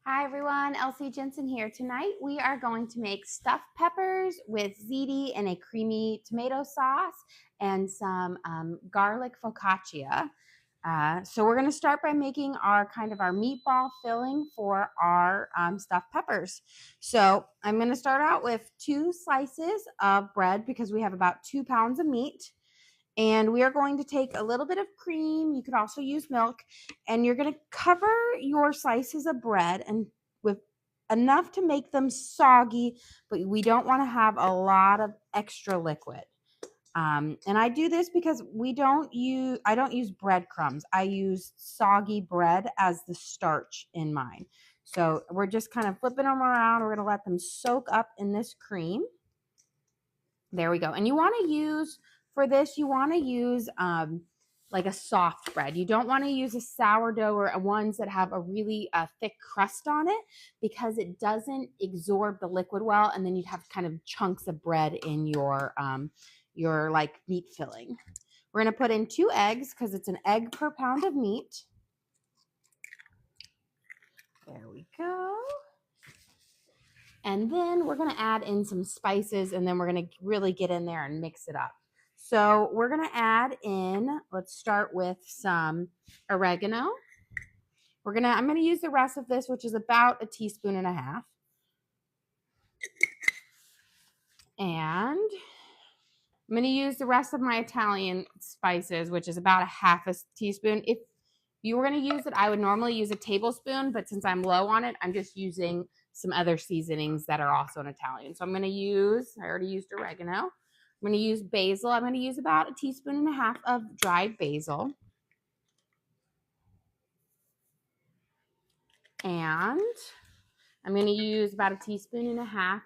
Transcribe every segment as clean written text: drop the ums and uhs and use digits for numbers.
Hi everyone, Elsie Jensen here. Tonight we are going to make stuffed peppers with ziti and a creamy tomato sauce and some garlic focaccia. So we're going to start by making our meatball filling for our stuffed peppers. So I'm going to start out with 2 slices of bread because we have about 2 pounds of meat. And we are going to take a little bit of cream. You could also use milk. And you're going to cover your slices of bread and with enough to make them soggy, but we don't want to have a lot of extra liquid. And I do this because I don't use breadcrumbs. I use soggy bread as the starch in mine. So we're just kind of flipping them around. We're going to let them soak up in this cream. There we go. And you want to use, for this, you want to use like a soft bread. You don't want to use a sourdough or ones that have a really thick crust on it because it doesn't absorb the liquid well, and then you'd have kind of chunks of bread in your like meat filling. We're going to put in 2 eggs because it's an egg per pound of meat. There we go. And then we're going to add in some spices, and then we're going to really get in there and mix it up. So we're going to add in, let's start with some oregano. I'm going to use the rest of this, which is about 1.5 teaspoons. And I'm going to use the rest of my Italian spices, which is about 1/2 teaspoon. If you were going to use it, I would normally use a tablespoon, but since I'm low on it, I'm just using some other seasonings that are also in Italian. So I'm going to use, I already used oregano. I'm going to use basil. I'm going to use about 1.5 teaspoons of dried basil. And I'm going to use about 1.5 teaspoons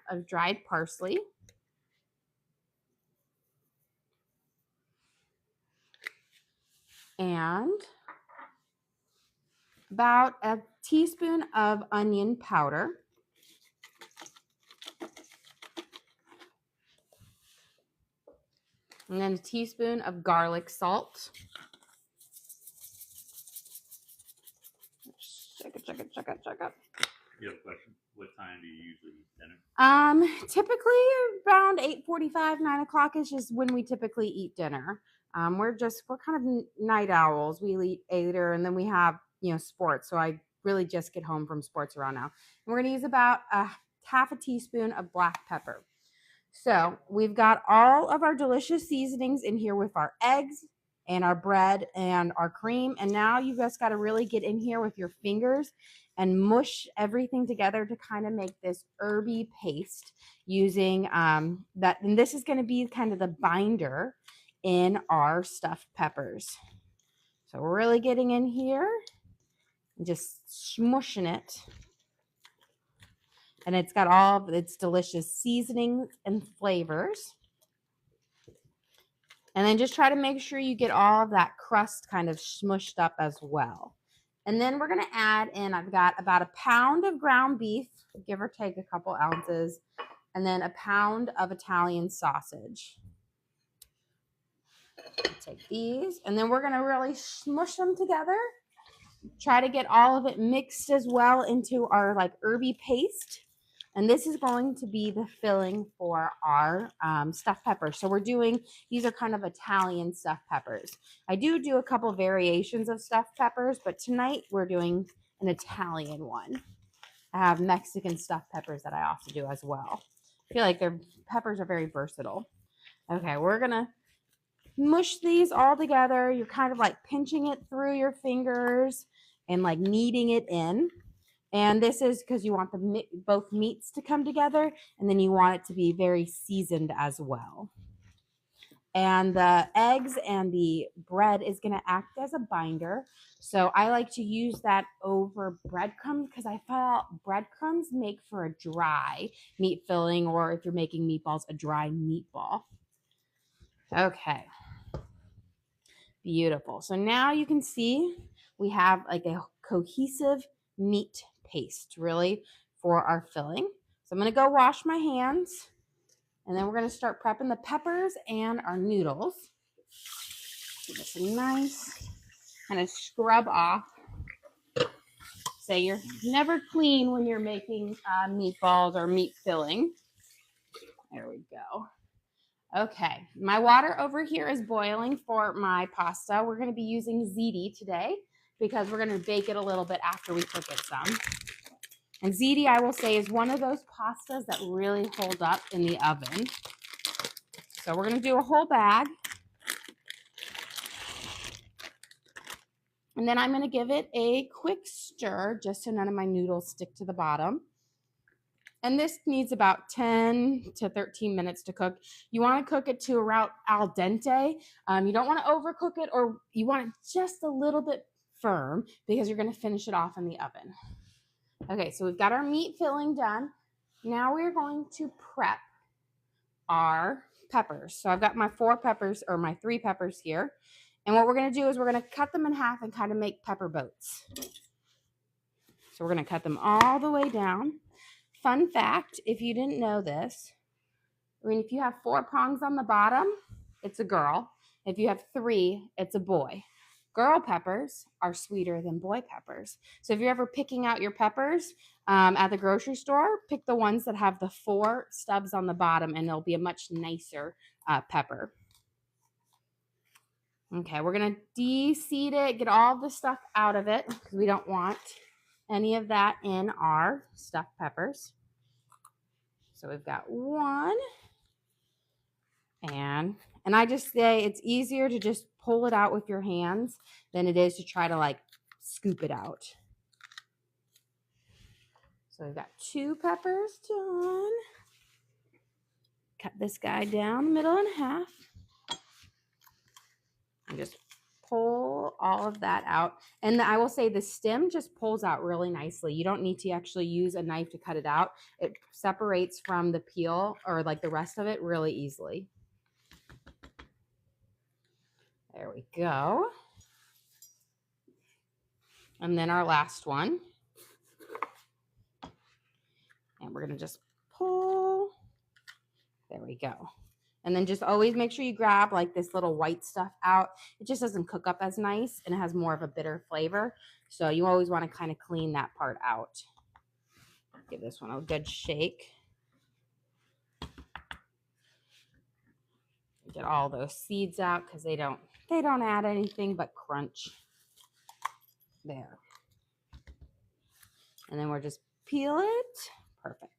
of dried parsley. And about 1 teaspoon of onion powder. And then 1 teaspoon of garlic salt. Check it. You have a question? What time do you usually eat dinner? Typically around 8:45, 9 o'clock is just when we typically eat dinner. We're kind of night owls. We eat later, and then we have, sports. So I really just get home from sports around now. And we're going to use about 1/2 teaspoon of black pepper. So we've got all of our delicious seasonings in here with our eggs and our bread and our cream. And now you just got to really get in here with your fingers and mush everything together to kind of make this herby paste using that. And this is going to be kind of the binder in our stuffed peppers. So we're really getting in here and just smushing it. And it's got all of its delicious seasonings and flavors. And then just try to make sure you get all of that crust kind of smushed up as well. And then we're going to add in, I've got about 1 pound of ground beef, give or take a couple ounces, and then 1 pound of Italian sausage. Take these, and then we're going to really smush them together. Try to get all of it mixed as well into our like herby paste. And this is going to be the filling for our stuffed peppers. So these are kind of Italian stuffed peppers. I do a couple variations of stuffed peppers, but tonight we're doing an Italian one. I have Mexican stuffed peppers that I also do as well. I feel like their peppers are very versatile. Okay, we're gonna mush these all together. You're kind of like pinching it through your fingers and like kneading it in. And this is because you want both meats to come together, and then you want it to be very seasoned as well. And the eggs and the bread is going to act as a binder. So I like to use that over breadcrumbs because I felt breadcrumbs make for a dry meat filling, or if you're making meatballs, a dry meatball. Okay. Beautiful. So now you can see we have like a cohesive meat paste really for our filling. So I'm going to go wash my hands, and then we're going to start prepping the peppers and our noodles. Give this a nice kind of scrub off say you're never clean when you're making meatballs or meat filling. There we go. Okay, my water over here is boiling for my pasta. We're going to be using ziti today because we're going to bake it a little bit after we cook it some. And ziti, I will say, is one of those pastas that really hold up in the oven. So we're going to do a whole bag. And then I'm going to give it a quick stir just so none of my noodles stick to the bottom. And this needs about 10 to 13 minutes to cook. You want to cook it to around al dente. You don't want to overcook it, or you want it just a little bit firm because you're going to finish it off in the oven. Okay, so we've got our meat filling done. Now we're going to prep our peppers. So I've got my 4 peppers, or my 3 peppers here. And what we're going to do is we're going to cut them in half and kind of make pepper boats. So we're going to cut them all the way down. Fun fact, if you didn't know this, I mean, if you have 4 prongs on the bottom, it's a girl. If you have 3, it's a boy. Girl peppers are sweeter than boy peppers. So if you're ever picking out your peppers at the grocery store, pick the ones that have the 4 stubs on the bottom, and they'll be a much nicer pepper. Okay, we're going to de-seed it, get all the stuff out of it because we don't want any of that in our stuffed peppers. So we've got 1. And I just say it's easier to just pull it out with your hands than it is to try to like scoop it out. So we've got 2 peppers done. Cut this guy down the middle in half. And just pull all of that out. And I will say the stem just pulls out really nicely. You don't need to actually use a knife to cut it out. It separates from the peel or like the rest of it really easily. There we go. And then our last one. And we're going to just pull. There we go. And then just always make sure you grab like this little white stuff out. It just doesn't cook up as nice and it has more of a bitter flavor. So you always want to kind of clean that part out. Give this one a good shake. Get all those seeds out because they don't add anything but crunch. There. And then we're just peel it. Perfect.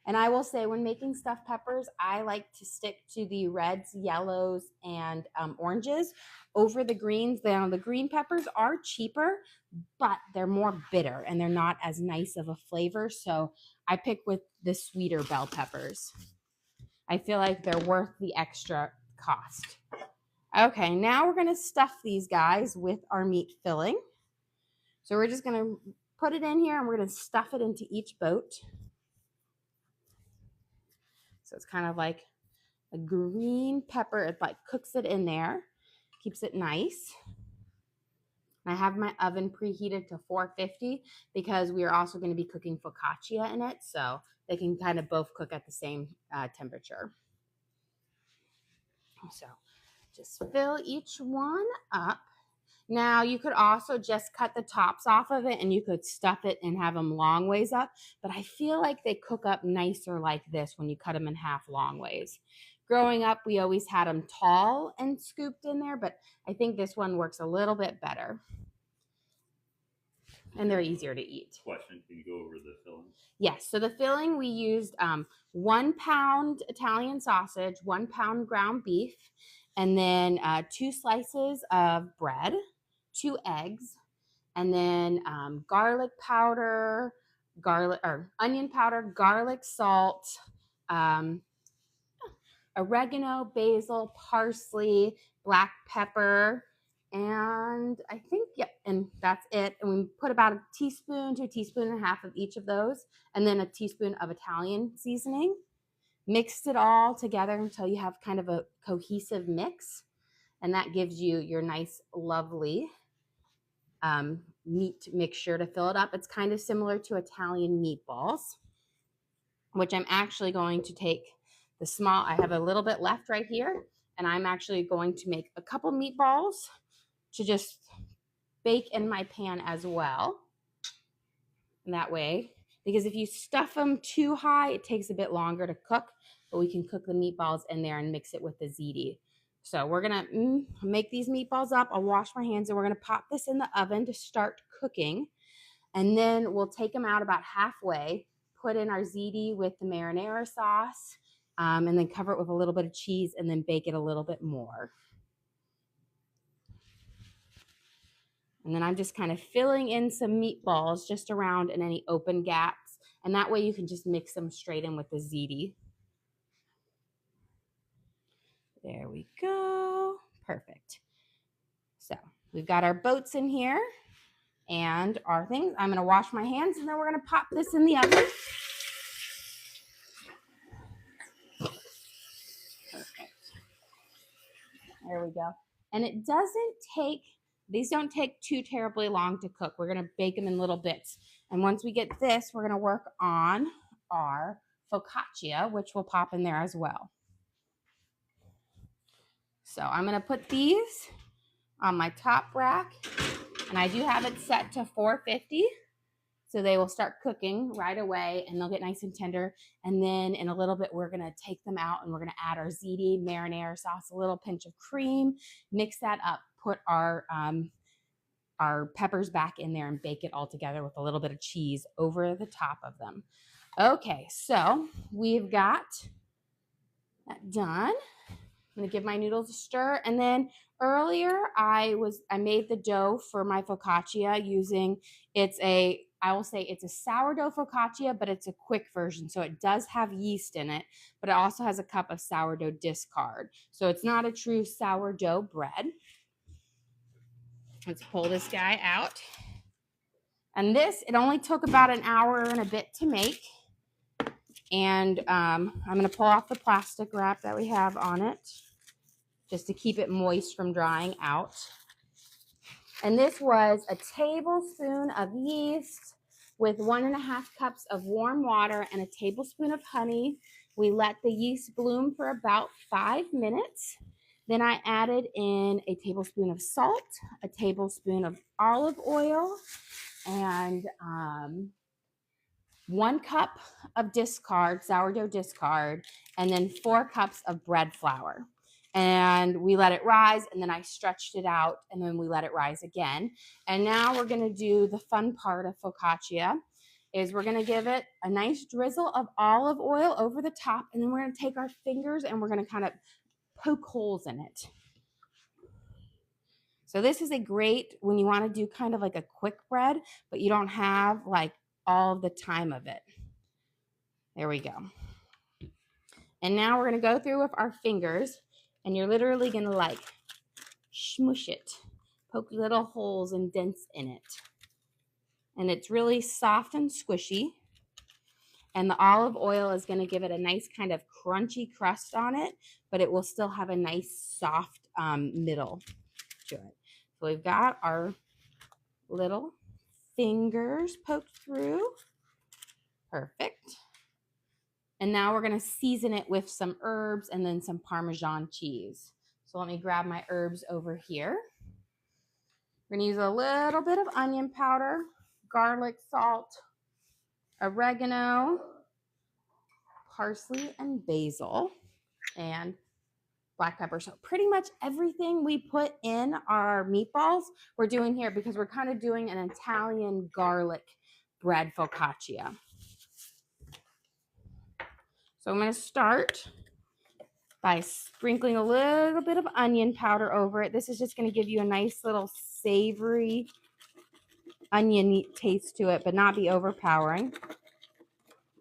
And I will say when making stuffed peppers, I like to stick to the reds, yellows, and oranges over the greens. Now, the green peppers are cheaper, but they're more bitter and they're not as nice of a flavor. So I pick with the sweeter bell peppers. I feel like they're worth the extra cost. Okay, now we're going to stuff these guys with our meat filling. So we're just going to put it in here and we're going to stuff it into each boat. So it's kind of like a green pepper. It like cooks it in there, keeps it nice. And I have my oven preheated to 450 because we are also going to be cooking focaccia in it. So they can kind of both cook at the same temperature. So just fill each one up. Now, you could also just cut the tops off of it and you could stuff it and have them long ways up. But I feel like they cook up nicer like this when you cut them in half long ways. Growing up, we always had them tall and scooped in there, but I think this one works a little bit better. And they're easier to eat. Question, can you go over the filling? Yes, so the filling we used 1 pound Italian sausage, 1 pound ground beef, and then 2 slices of bread, 2 eggs, and then garlic powder, onion powder, garlic salt, oregano, basil, parsley, black pepper, and I think, yep, and that's it. And we put about a teaspoon to a teaspoon and a half of each of those, and then a teaspoon of Italian seasoning. Mixed it all together until you have kind of a cohesive mix, and that gives you your nice, lovely meat mixture to fill it up. It's kind of similar to Italian meatballs, which I'm actually going to take the small, I have a little bit left right here, and I'm actually going to make a couple meatballs to just bake in my pan as well. that way, because if you stuff them too high, it takes a bit longer to cook, but we can cook the meatballs in there and mix it with the ziti. So we're gonna make these meatballs up. I'll wash my hands and we're gonna pop this in the oven to start cooking. And then we'll take them out about halfway, put in our ziti with the marinara sauce, and then cover it with a little bit of cheese and then bake it a little bit more. And then I'm just kind of filling in some meatballs just around in any open gaps. And that way you can just mix them straight in with the ziti. There we go. Perfect. So we've got our boats in here and our things. I'm going to wash my hands and then we're going to pop this in the oven. Perfect. There we go. And it doesn't take, these don't take too terribly long to cook. We're going to bake them in little bits. And once we get this, we're going to work on our focaccia, which will pop in there as well. So I'm going to put these on my top rack, and I do have it set to 450. So they will start cooking right away and they'll get nice and tender. And then in a little bit, we're gonna take them out and we're gonna add our ziti, marinara sauce, a little pinch of cream, mix that up, put our peppers back in there and bake it all together with a little bit of cheese over the top of them. Okay, so we've got that done. I'm gonna give my noodles a stir. And then earlier I made the dough for my focaccia using, I will say it's a sourdough focaccia, but it's a quick version. So it does have yeast in it, but it also has a cup of sourdough discard. So it's not a true sourdough bread. Let's pull this guy out. And this, it only took about an hour and a bit to make. And I'm gonna pull off the plastic wrap that we have on it, just to keep it moist from drying out. And this was a tablespoon of yeast with 1.5 cups of warm water and a tablespoon of honey. We let the yeast bloom for about 5 minutes. Then I added in a tablespoon of salt, a tablespoon of olive oil, and 1 cup of discard, sourdough discard, and then 4 cups of bread flour. And we let it rise, and then I stretched it out, and then we let it rise again. And now we're gonna do the fun part of focaccia, is we're gonna give it a nice drizzle of olive oil over the top, and then we're gonna take our fingers and we're gonna kind of poke holes in it. So this is a great, when you wanna do kind of like a quick bread, but you don't have like all the time of it. There we go. And now we're gonna go through with our fingers, and you're literally gonna like smush it, poke little holes and dents in it. And it's really soft and squishy. And the olive oil is gonna give it a nice kind of crunchy crust on it, but it will still have a nice soft middle to it. So we've got our little fingers poked through. Perfect. And now we're gonna season it with some herbs and then some Parmesan cheese. So let me grab my herbs over here. We're gonna use a little bit of onion powder, garlic, salt, oregano, parsley, and basil, and black pepper. So pretty much everything we put in our meatballs, we're doing here because we're kind of doing an Italian garlic bread focaccia. So I'm gonna start by sprinkling a little bit of onion powder over it. This is just going to give you a nice little savory onion taste to it, but not be overpowering.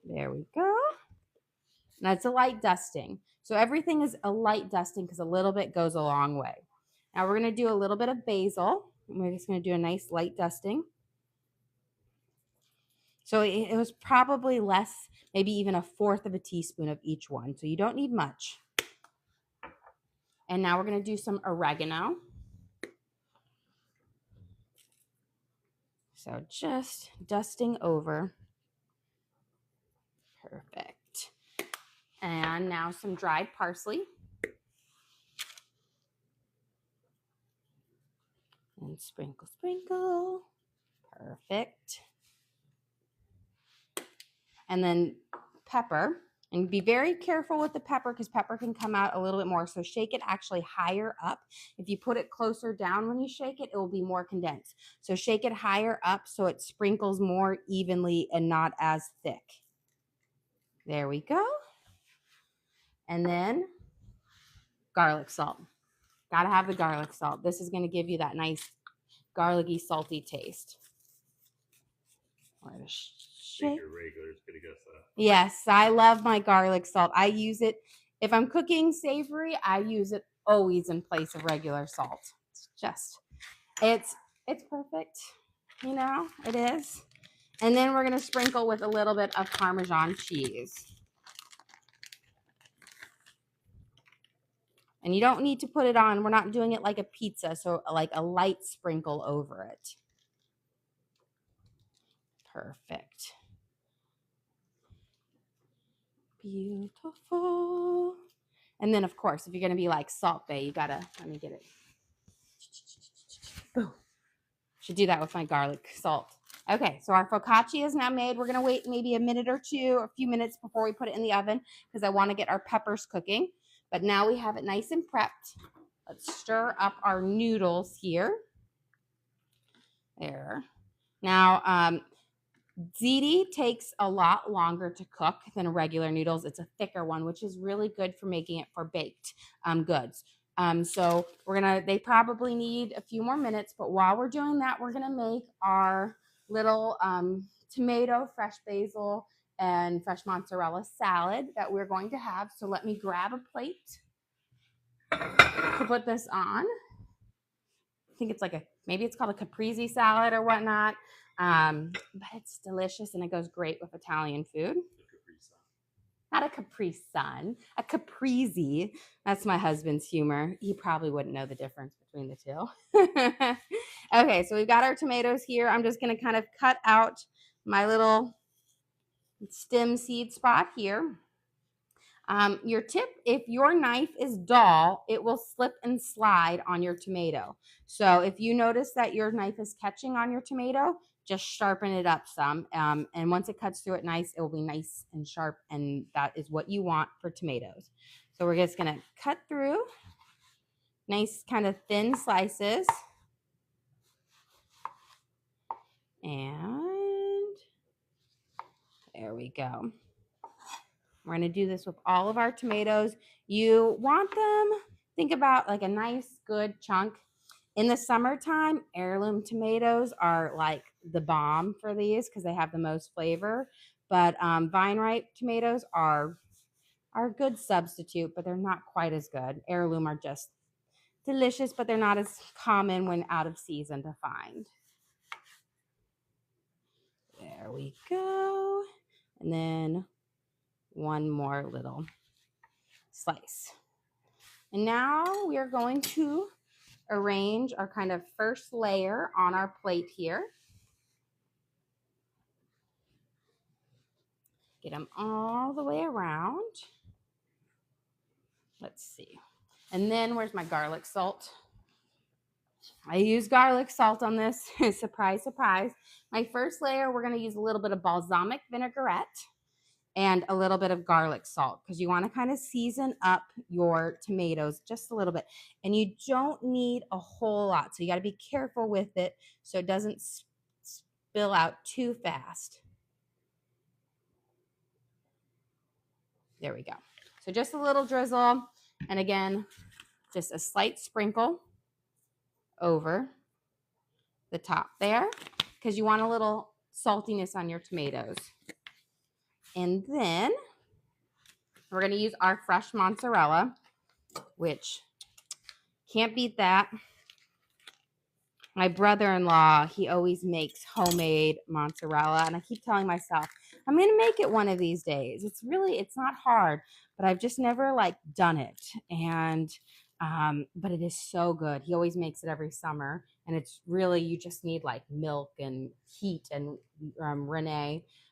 There we go. That's a light dusting. So everything is a light dusting because a little bit goes a long way. Now we're going to do a little bit of basil. We're just going to do a nice light dusting. So it was probably less, maybe even 1/4 of a teaspoon of each one. So you don't need much. And now we're going to do some oregano. So just dusting over. Perfect. And now some dried parsley. And sprinkle, sprinkle. Perfect. and then pepper. And be very careful with the pepper because pepper can come out a little bit more. So shake it actually higher up. If you put it closer down when you shake it, it will be more condensed. So shake it higher up so it sprinkles more evenly and not as thick. There we go. And then garlic salt. Gotta have the garlic salt. This is gonna give you that nice garlicky, salty taste. Shake. Your regulars gonna guess that. Yes, I love my garlic salt. I use it if I'm cooking savory. I use it always in place of regular salt. It's perfect. You know, it is. And then we're gonna sprinkle with a little bit of Parmesan cheese. And you don't need to put it on. We're not doing it like a pizza, so like a light sprinkle over it. Perfect. Beautiful. And then, of course, if you're going to be like Salt Bae, you got to, let me get it. Boom. Should do that with my garlic salt. Okay, so our focaccia is now made. We're going to wait maybe a minute or two, a few minutes before we put it in the oven because I want to get our peppers cooking. But now we have it nice and prepped. Let's stir up our noodles here. There. Now, ziti takes a lot longer to cook than regular noodles. It's a thicker one, which is really good for making it for baked goods. So they probably need a few more minutes, but while we're doing that, we're gonna make our little tomato, fresh basil, and fresh mozzarella salad that we're going to have. So let me grab a plate to put this on. I think it's like maybe it's called a caprese salad or whatnot. But it's delicious and it goes great with Italian food. Not a Capri Sun, a caprese. That's my husband's humor. He probably wouldn't know the difference between the two. Okay, so we've got our tomatoes here. I'm just going to kind of cut out my little stem seed spot here. Your tip, if your knife is dull, it will slip and slide on your tomato. So if you notice that your knife is catching on your tomato, just sharpen it up some. And once it cuts through it nice, it will be nice and sharp. And that is what you want for tomatoes. So we're just going to cut through nice kind of thin slices. And there we go. We're going to do this with all of our tomatoes. You want them, think about like a nice, good chunk. In the summertime, heirloom tomatoes are like the bomb for these because they have the most flavor. But vine ripe tomatoes are a good substitute, but they're not quite as good. Heirloom are just delicious, but they're not as common when out of season to find. There we go. And then one more little slice. And now we are going to arrange our kind of first layer on our plate here. Get them all the way around. Let's see. And then where's my garlic salt? I use garlic salt on this. Surprise, surprise. My first layer, we're going to use a little bit of balsamic vinaigrette and a little bit of garlic salt because you want to kind of season up your tomatoes just a little bit. And you don't need a whole lot. So you got to be careful with it so it doesn't spill out too fast. There we go. So just a little drizzle. And again, just a slight sprinkle over the top there because you want a little saltiness on your tomatoes. And then we're going to use our fresh mozzarella, which can't beat that. My brother-in-law, he always makes homemade mozzarella. And I keep telling myself, I'm going to make it one of these days. It's not hard, but I've just never done it. And, but it is so good. He always makes it every summer. And it's really, you just need milk and heat and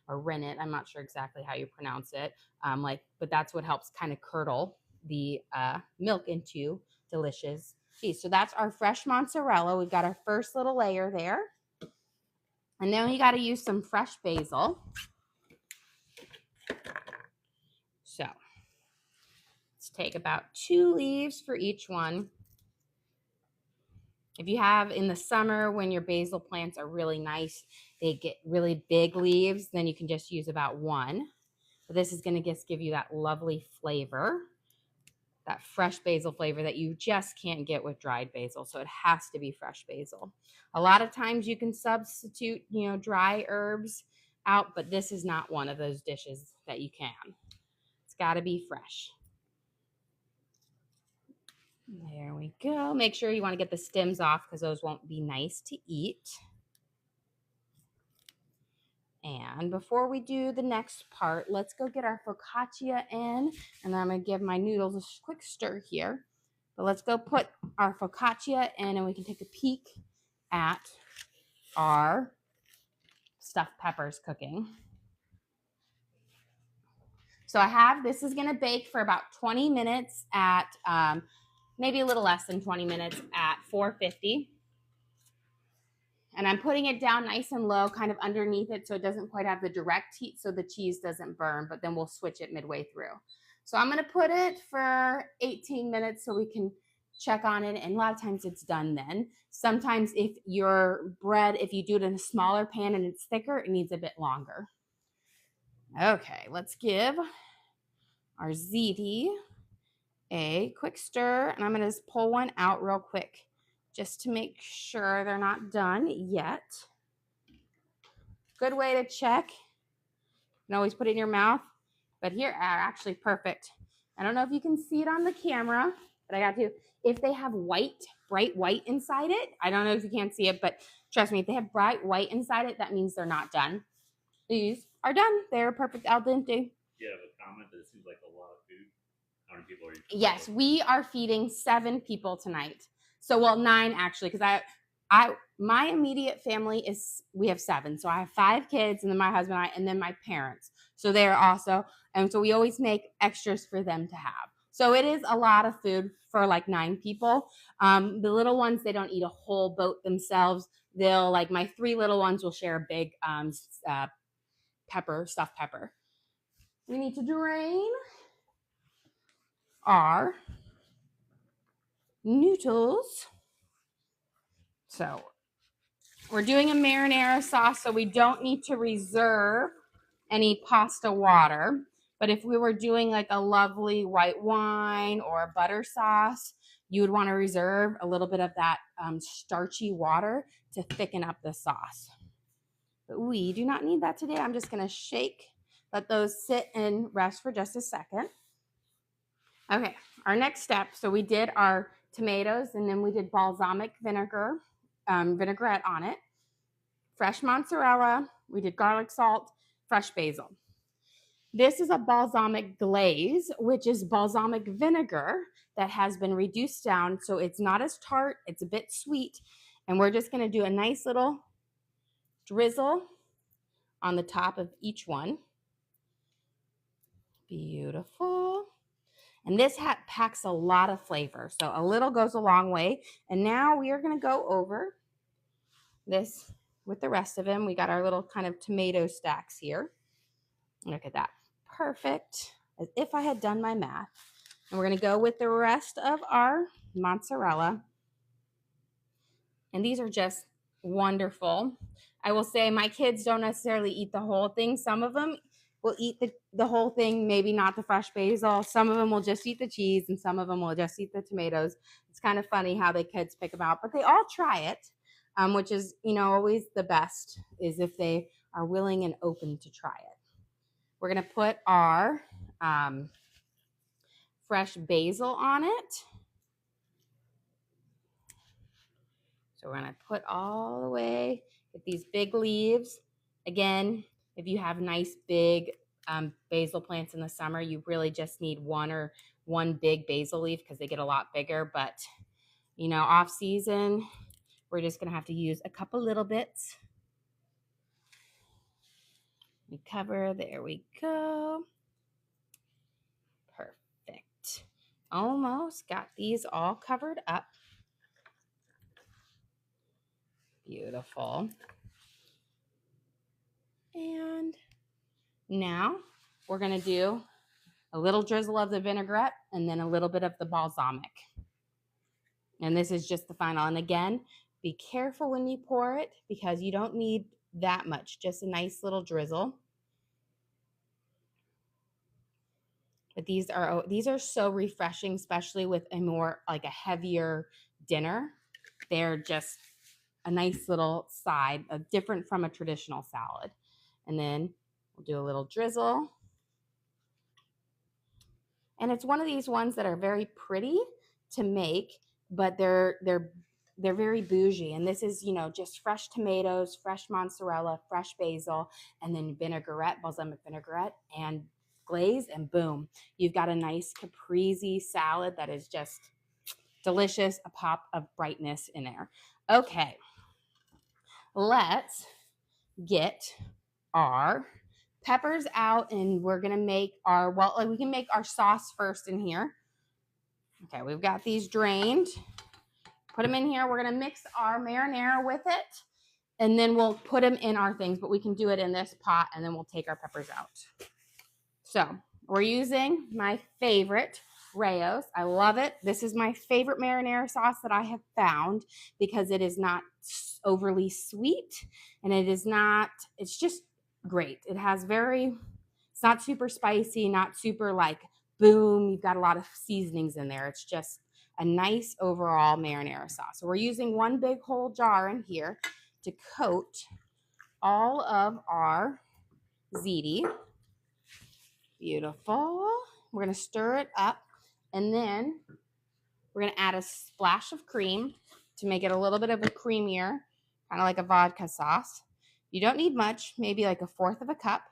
rennet. I'm not sure exactly how you pronounce it. But that's what helps kind of curdle the milk into delicious cheese. So that's our fresh mozzarella. We've got our first little layer there. And then we got to use some fresh basil. So let's take about 2 leaves for each one. If you have in the summer when your basil plants are really nice, they get really big leaves, then you can just use about 1. But this is going to just give you that lovely flavor, that fresh basil flavor that you just can't get with dried basil. So it has to be fresh basil. A lot of times you can substitute, dry herbs out, but this is not one of those dishes that you can. It's got to be fresh. There we go. Make sure you want to get the stems off because those won't be nice to eat. And before we do the next part, let's go get our focaccia in. And then I'm going to give my noodles a quick stir here. But let's go put our focaccia in and we can take a peek at our stuffed peppers cooking. So this is going to bake for about 20 minutes at maybe a little less than 20 minutes at 450. And I'm putting it down nice and low, kind of underneath it so it doesn't quite have the direct heat so the cheese doesn't burn, but then we'll switch it midway through. So I'm going to put it for 18 minutes so we can check on it. And a lot of times it's done then. Sometimes if your bread, if you do it in a smaller pan and it's thicker, it needs a bit longer. Okay, let's give our ziti a quick stir. And I'm going to just pull one out real quick just to make sure they're not done yet. Good way to check. You can always put it in your mouth, but here are actually perfect. I don't know if you can see it on the camera, but I got to. If they have bright white inside it, I don't know if you can't see it, but trust me, if they have bright white inside it, that means they're not done. These are done. They're perfect al dente. You have a comment that it seems like a lot of food. How many people are you? Yes, we are feeding 7 people tonight. So, well, 9 actually, because my immediate family we have 7. So I have 5 kids, and then my husband and I, and then my parents. So they're also, and so we always make extras for them to have. So it is a lot of food for like 9 people. The little ones, they don't eat a whole boat themselves. They'll, like my 3 little ones will share a big stuffed pepper. We need to drain our noodles. So we're doing a marinara sauce, so we don't need to reserve any pasta water. But if we were doing like a lovely white wine or a butter sauce, you would want to reserve a little bit of that starchy water to thicken up the sauce. But we do not need that today. I'm just going to shake, let those sit and rest for just a second. Okay, our next step. So we did our tomatoes, and then we did balsamic vinegar, vinaigrette on it. Fresh mozzarella. We did garlic salt, fresh basil. This is a balsamic glaze, which is balsamic vinegar that has been reduced down so it's not as tart, it's a bit sweet. And we're just going to do a nice little drizzle on the top of each one. Beautiful. And this packs a lot of flavor, so a little goes a long way. And now we are going to go over this with the rest of them. We got our little kind of tomato stacks here. Look at that. Perfect. As if I had done my math. And we're going to go with the rest of our mozzarella. And these are just wonderful. I will say my kids don't necessarily eat the whole thing. Some of them will eat the whole thing, maybe not the fresh basil. Some of them will just eat the cheese, and some of them will just eat the tomatoes. It's kind of funny how the kids pick them out, but they all try it, which is, always the best is if they are willing and open to try it. We're going to put our fresh basil on it. So we're going to put all the way with these big leaves. Again, if you have nice big basil plants in the summer, you really just need one big basil leaf because they get a lot bigger. But, off season, we're just going to have to use a couple little bits. We cover, there we go. Perfect. Almost got these all covered up. Beautiful. And now we're going to do a little drizzle of the vinaigrette, and then a little bit of the balsamic. And this is just the final. And again, be careful when you pour it because you don't need that much, just a nice little drizzle. But these are so refreshing, especially with a more like a heavier dinner. They're just a nice little side, different from a traditional salad. And then we'll do a little drizzle. And it's one of these ones that are very pretty to make, but they're very bougie. And this is, just fresh tomatoes, fresh mozzarella, fresh basil, and then vinaigrette, balsamic vinaigrette, and glaze, and boom, you've got a nice caprese salad that is just delicious, a pop of brightness in there. Okay, let's get our peppers out, and we're gonna make we can make our sauce first in here. Okay, we've got these drained. Put them in here. We're gonna mix our marinara with it, and then we'll put them in our things, but we can do it in this pot, and then we'll take our peppers out. So we're using my favorite Rao's. I love it. This is my favorite marinara sauce that I have found because it is not overly sweet, and it's just great. It's not super spicy, not super like boom, you've got a lot of seasonings in there. It's just a nice overall marinara sauce. So we're using one big whole jar in here to coat all of our ziti. Beautiful. We're going to stir it up, and then we're going to add a splash of cream to make it a little bit of a creamier, kind of like a vodka sauce. You don't need much, maybe like 1/4 of a cup.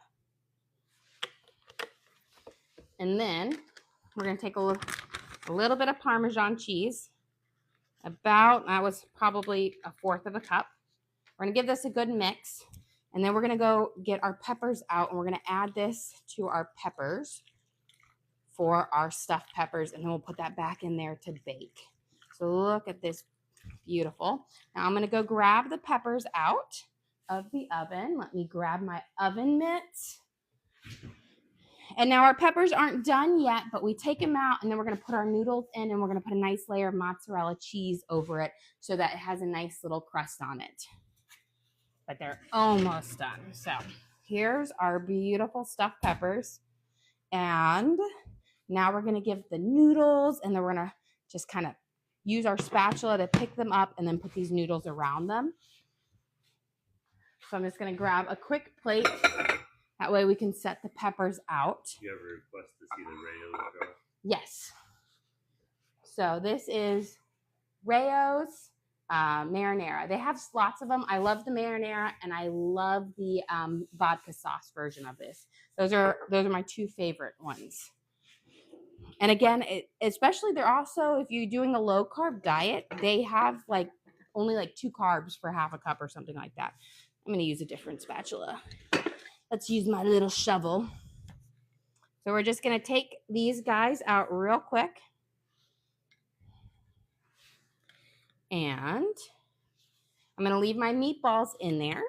And then we're going to take a little bit of Parmesan cheese. That was probably 1/4 of a cup. We're going to give this a good mix. And then we're going to go get our peppers out, and we're going to add this to our peppers for our stuffed peppers, and then we'll put that back in there to bake. So look at this, beautiful. Now I'm going to go grab the peppers out of the oven. Let me grab my oven mitts. And now our peppers aren't done yet, but we take them out, and then we're going to put our noodles in, and we're going to put a nice layer of mozzarella cheese over it so that it has a nice little crust on it. But they're almost done. So here's our beautiful stuffed peppers. And now we're going to give the noodles, and then we're going to just kind of use our spatula to pick them up and then put these noodles around them. So I'm just going to grab a quick plate. That way we can set the peppers out. Do you ever request to see the Rao's jar? Yes. So this is Rao's marinara. They have lots of them. I love the marinara, and I love the vodka sauce version of this. Those are my two favorite ones. And again, especially they're also, if you're doing a low carb diet, they have only 2 carbs for 1/2 a cup or something like that. I'm going to use a different spatula. Let's use my little shovel. So we're just going to take these guys out real quick. And I'm going to leave my meatballs in there.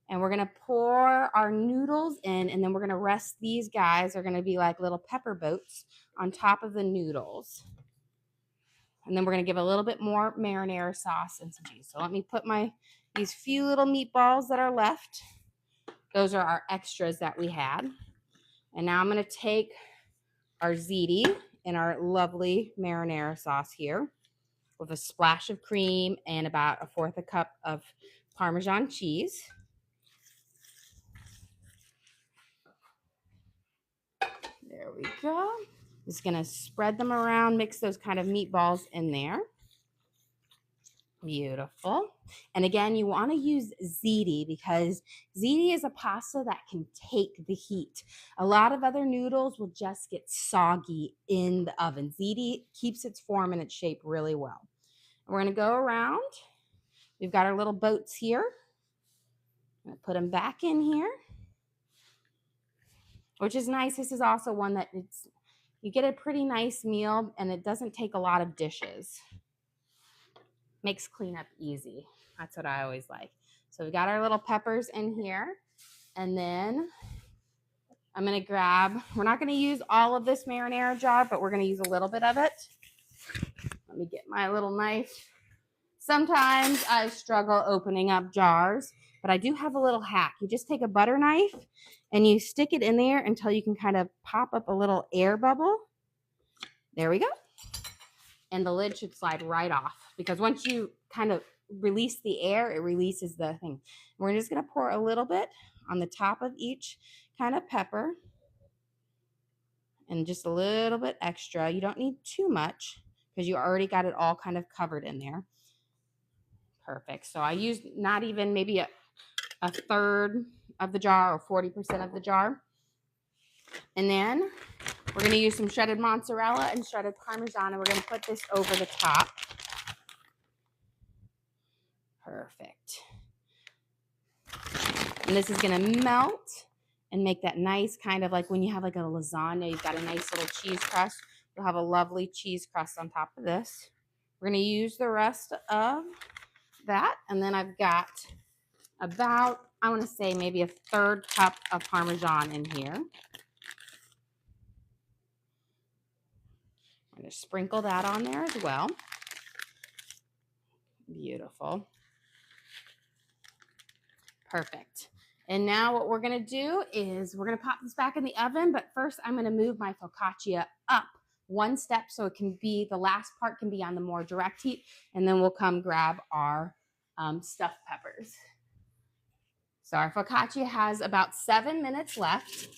And we're going to pour our noodles in, and then we're going to rest these guys. They're going to be like little pepper boats on top of the noodles. And then we're going to give a little bit more marinara sauce and some cheese. So let me put these few little meatballs that are left. Those are our extras that we had. And now I'm going to take our ziti and our lovely marinara sauce here with a splash of cream and about 1/4 a cup of Parmesan cheese. There we go. Just going to spread them around, mix those kind of meatballs in there. Beautiful. And again, you want to use ziti because ziti is a pasta that can take the heat. A lot of other noodles will just get soggy in the oven. Ziti keeps its form and its shape really well. We're going to go around. We've got our little boats here. I'm going to put them back in here, which is nice. This is also one that you get a pretty nice meal, and it doesn't take a lot of dishes. Makes cleanup easy. That's what I always like. So we got our little peppers in here, and then I'm going to grab, we're not going to use all of this marinara jar, but we're going to use a little bit of it. Let me get my little knife. Sometimes I struggle opening up jars, but I do have a little hack. You just take a butter knife and you stick it in there until you can kind of pop up a little air bubble. There we go. And the lid should slide right off, because once you kind of release the air, it releases the thing. We're just going to pour a little bit on the top of each kind of pepper, and just a little bit extra. You don't need too much because you already got it all kind of covered in there. Perfect. So I used not even maybe a third of the jar or 40% of the jar. And then we're going to use some shredded mozzarella and shredded parmesan, and we're going to put this over the top. Perfect. And this is going to melt and make that nice kind of like when you have like a lasagna, you've got a nice little cheese crust. You'll have a lovely cheese crust on top of this. We're going to use the rest of that. And then I've got about, I want to say maybe a third cup of Parmesan in here. I'm going to sprinkle that on there as well. Beautiful. Perfect. And now what we're going to do is we're going to pop this back in the oven, but first I'm going to move my focaccia up one step so it can be, the last part can be on the more direct heat, and then we'll come grab our stuffed peppers. So our focaccia has about 7 minutes left.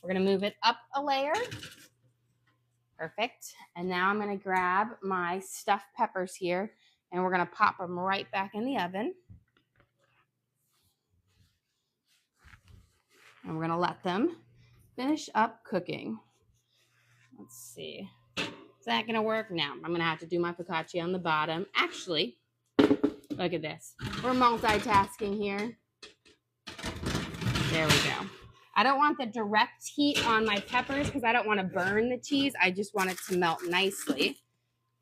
We're going to move it up a layer. Perfect. And now I'm going to grab my stuffed peppers here, and we're going to pop them right back in the oven. And we're going to let them finish up cooking. Let's see. Is that going to work? No, I'm going to have to do my focaccia on the bottom. Actually, look at this. We're multitasking here. There we go. I don't want the direct heat on my peppers because I don't want to burn the cheese. I just want it to melt nicely.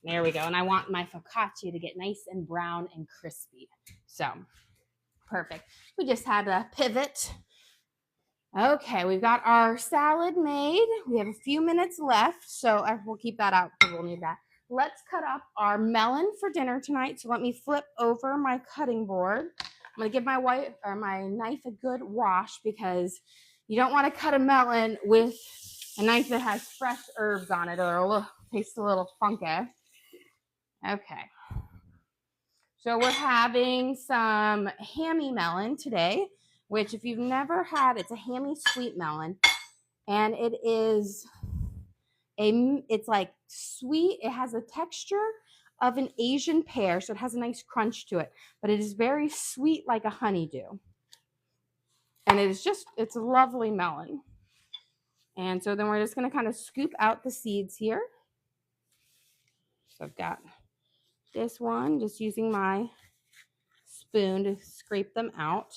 There we go. And I want my focaccia to get nice and brown and crispy. So, perfect. We just had a pivot. Okay, we've got our salad made. We have a few minutes left, so we'll keep that out because we'll need that. Let's cut up our melon for dinner tonight. So let me flip over my cutting board. I'm going to give my knife a good wash because you don't want to cut a melon with a knife that has fresh herbs on it, or it'll taste a little funky. Okay. So we're having some hammy melon today, which if you've never had, it's a hammy sweet melon, and it's like sweet. It has a texture of an Asian pear, so it has a nice crunch to it, but it is very sweet like a honeydew. And it's a lovely melon. And so then we're just going to kind of scoop out the seeds here. So I've got this one, just using my spoon to scrape them out.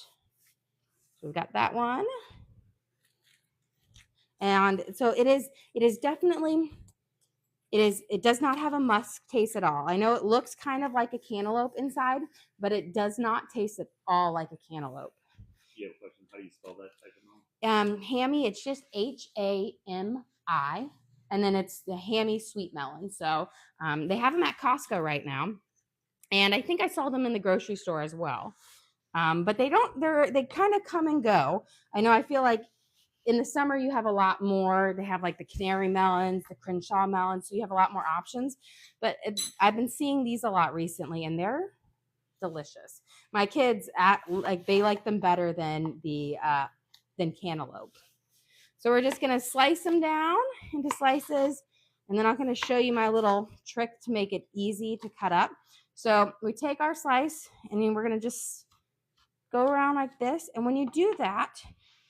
So we've got that one. And so it does not have a musk taste at all. I know it looks kind of like a cantaloupe inside, but it does not taste at all like a cantaloupe. You have a question? How do you spell that type of melon? Hammy, it's just H-A-M-I, and then it's the hammy sweet melon. So they have them at Costco right now, and I think I saw them in the grocery store as well. But they kind of come and go. I feel like in the summer you have a lot more. They have like the canary melons, the Crenshaw melons, so you have a lot more options. But I've been seeing these a lot recently, and they're delicious. My kids they like them better than cantaloupe. So we're just gonna slice them down into slices, and then I'm gonna show you my little trick to make it easy to cut up. So we take our slice, and then we're gonna just go around like this, and when you do that,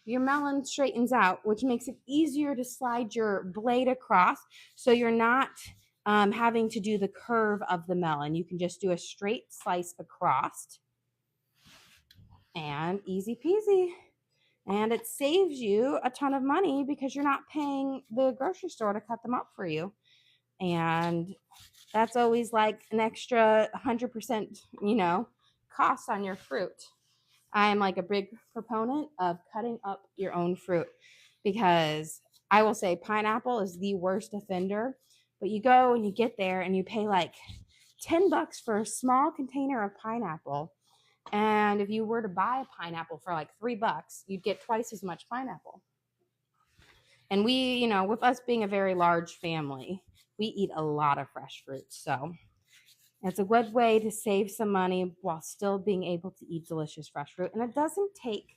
your melon straightens out, which makes it easier to slide your blade across, so you're not having to do the curve of the melon. You can just do a straight slice across, and easy peasy. And it saves you a ton of money because you're not paying the grocery store to cut them up for you. And that's always like an extra 100%, cost on your fruit. I am like a big proponent of cutting up your own fruit because I will say pineapple is the worst offender. But you go and you get there and you pay like $10 for a small container of pineapple. And if you were to buy a pineapple for like $3, you'd get twice as much pineapple. And we, you know, with us being a very large family, we eat a lot of fresh fruits. So it's a good way to save some money while still being able to eat delicious fresh fruit. And it doesn't take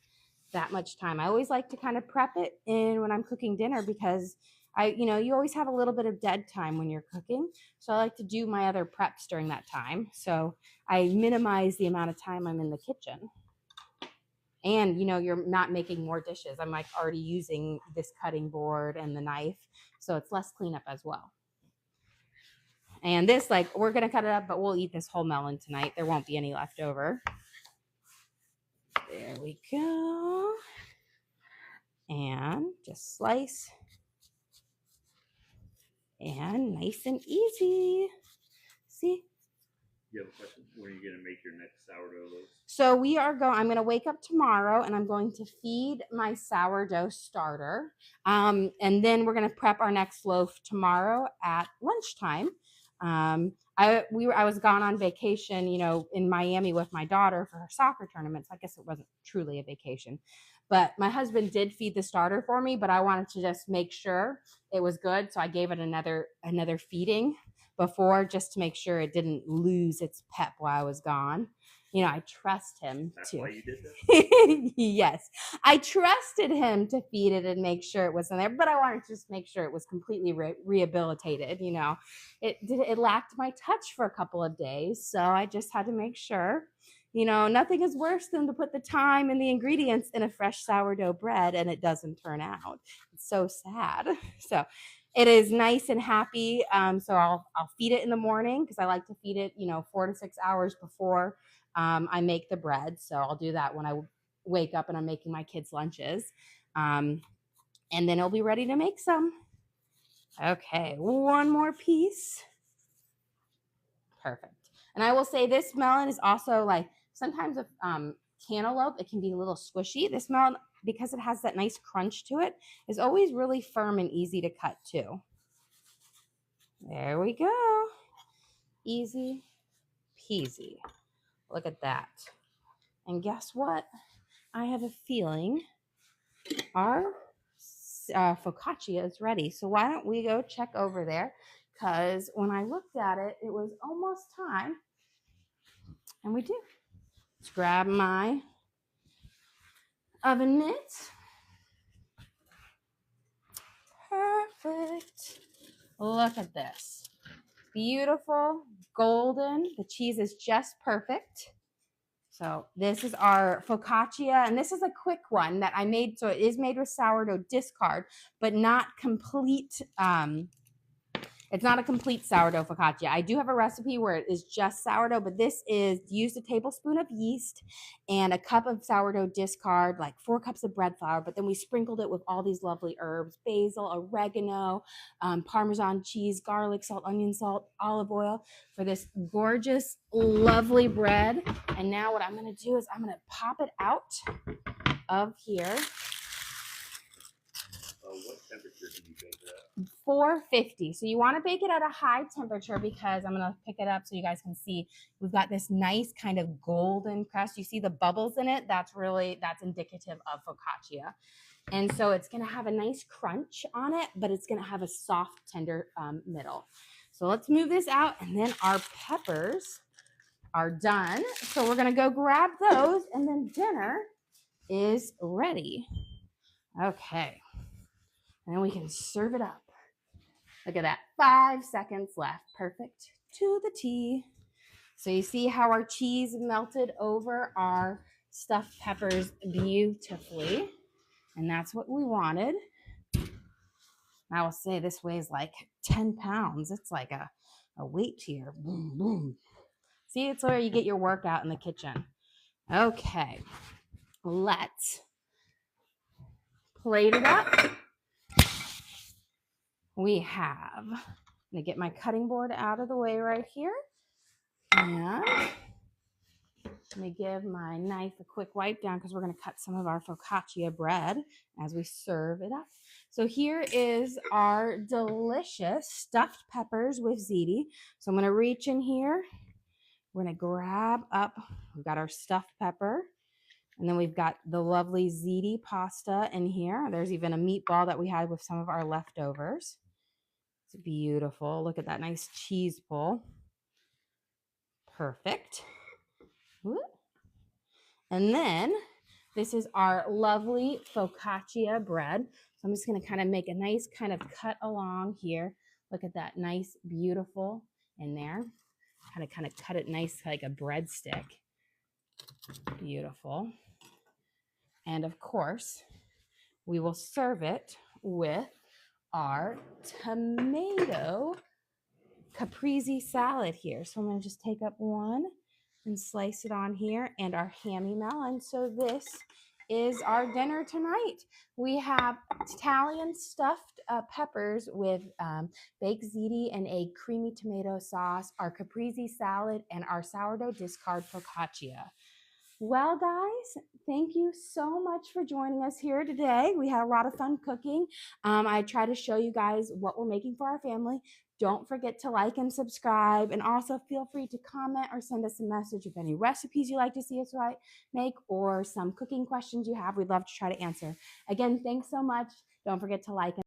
that much time. I always like to kind of prep it in when I'm cooking dinner because you always have a little bit of dead time when you're cooking. So I like to do my other preps during that time. So I minimize the amount of time I'm in the kitchen. And, you're not making more dishes. I'm like already using this cutting board and the knife. So it's less cleanup as well. And this, we're going to cut it up, but we'll eat this whole melon tonight. There won't be any left over. There we go. And just slice. And nice and easy. See? You have a question? When are you going to make your next sourdough loaf? So I'm going to wake up tomorrow and I'm going to feed my sourdough starter. And then we're going to prep our next loaf tomorrow at lunchtime. I was gone on vacation, in Miami with my daughter for her soccer tournament. So I guess it wasn't truly a vacation, but my husband did feed the starter for me, but I wanted to just make sure it was good. So I gave it another feeding before, just to make sure it didn't lose its pep while I was gone. I trust him. That's to. Why you did that? Yes, I trusted him to feed it and make sure it was in there, but I wanted to just make sure it was completely rehabilitated. It lacked my touch for a couple of days, so I just had to make sure. Nothing is worse than to put the time and the ingredients in a fresh sourdough bread and it doesn't turn out. It's so sad. So it is nice and happy. So I'll feed it in the morning because I like to feed it, 4 to 6 hours before I make the bread. So I'll do that when I wake up and I'm making my kids' lunches. And then it'll be ready to make some. Okay, one more piece. Perfect. And I will say this melon is also sometimes with cantaloupe, it can be a little squishy. This melon, because it has that nice crunch to it, is always really firm and easy to cut too. There we go. Easy peasy. Look at that. And guess what? I have a feeling our focaccia is ready. So why don't we go check over there? Because when I looked at it, it was almost time. And we do. Let's grab my oven mitt. Perfect. Look at this. Beautiful, golden. The cheese is just perfect. So this is our focaccia, and this is a quick one that I made. So it is made with sourdough discard, but not complete. It's not a complete sourdough focaccia. I do have a recipe where it is just sourdough, but this is used a tablespoon of yeast and a cup of sourdough discard, 4 cups of bread flour, but then we sprinkled it with all these lovely herbs, basil, oregano, Parmesan cheese, garlic salt, onion salt, olive oil for this gorgeous, lovely bread. And now what I'm going to do is I'm going to pop it out of here. What temperature can you bake it at? 450. So you want to bake it at a high temperature because I'm going to pick it up so you guys can see we've got this nice kind of golden crust. You see the bubbles in it? That's indicative of focaccia. And so it's going to have a nice crunch on it, but it's going to have a soft, tender middle. So let's move this out, and then our peppers are done. So we're going to go grab those, and then dinner is ready. Okay. And then we can serve it up. Look at that. 5 seconds left. Perfect. To the T. So you see how our cheese melted over our stuffed peppers beautifully. And that's what we wanted. I will say this weighs 10 pounds. It's like a weight here. Boom, boom. See, it's where you get your workout in the kitchen. Okay. Let's plate it up. We have, I'm going to get my cutting board out of the way right here. And Let me give my knife a quick wipe down because we're going to cut some of our focaccia bread as we serve it up. So here is our delicious stuffed peppers with ziti. So I'm going to reach in here. We're going to grab up, we've got our stuffed pepper, and then we've got the lovely ziti pasta in here. There's even a meatball that we had with some of our leftovers. It's beautiful. Look at that nice cheese pull. Perfect. Whoop. And then this is our lovely focaccia bread. So I'm just going to kind of make a nice kind of cut along here. Look at that nice, beautiful in there. Kind of cut it nice like a breadstick. Beautiful. And of course, we will serve it with our tomato caprese salad here. So I'm going to just take up one and slice it on here, and our hammy melon. So this is our dinner tonight. We have Italian stuffed peppers with baked ziti and a creamy tomato sauce, our caprese salad, and our sourdough discard focaccia. Well, guys, thank you so much for joining us here today. We had a lot of fun cooking. I try to show you guys what we're making for our family. Don't forget to like and subscribe, and also feel free to comment or send us a message of any recipes you'd like to see us make or some cooking questions you have. We'd love to try to answer. Again, thanks so much. Don't forget to like and